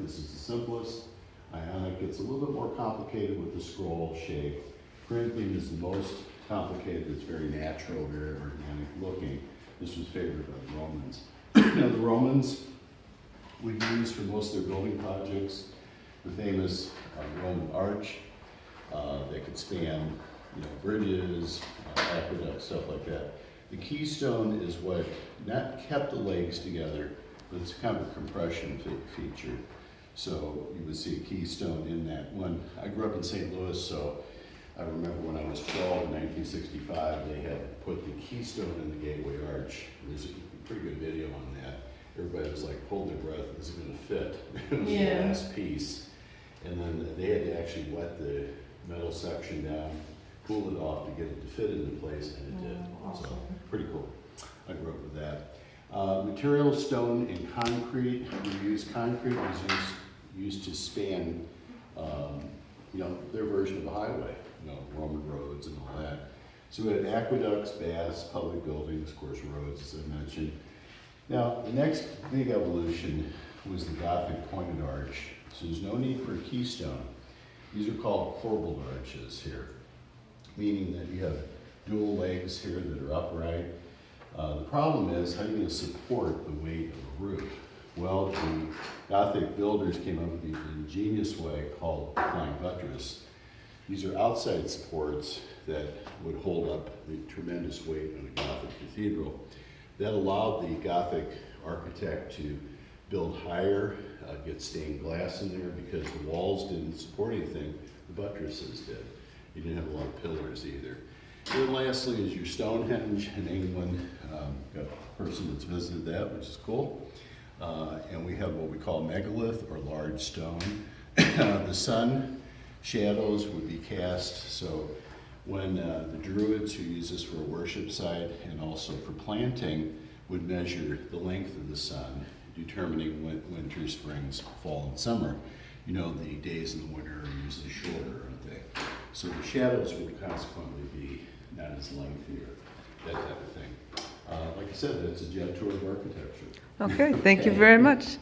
This is the simplest. Ionic gets a little bit more complicated with the scroll shape. Corinthian is the most complicated. It's very natural, very organic looking. This was favored by the Romans. Now the Romans would use for most of their building projects the famous Roman arch that could span, bridges, aqueducts, stuff like that. The keystone is what not kept the legs together, but it's kind of a compression feature. So you would see a keystone in that one. I grew up in St. Louis, so I remember when I was 12 in 1965, they had put the keystone in the gateway arch. There's a pretty good video on that. Everybody was like, hold their breath, this is gonna fit. It was the last piece. And then they had to actually wet the metal section down, cool it off to get it to fit into place, and it did. Awesome. So, pretty cool. I grew up with that. Material, stone and concrete. We use concrete was used to span, their version of a highway, Roman roads and all that. So we had aqueducts, baths, public buildings, of course, roads, as I mentioned. Now, the next big evolution was the Gothic pointed arch. So there's no need for a keystone. These are called corbelled arches here, meaning that you have dual legs here that are upright. The problem is, how are you going to support the weight of a roof? Well, the Gothic builders came up with the ingenious way called flying buttress. These are outside supports that would hold up the tremendous weight of a Gothic cathedral. That allowed the Gothic architect to build higher, get stained glass in there because the walls didn't support anything, the buttresses did. You didn't have a lot of pillars either. And lastly is your Stonehenge in England. Got a person that's visited that, which is cool. And we have what we call megalith, or large stone. The sun shadows would be cast, so when the Druids, who use this for a worship site and also for planting, would measure the length of the sun, determining when winter, spring, fall, and summer. The days in the winter are usually shorter, aren't they? So the shadows would consequently be not as lengthy, or that type of thing. Like I said, that's a jet tour of architecture. Okay, thank you very much.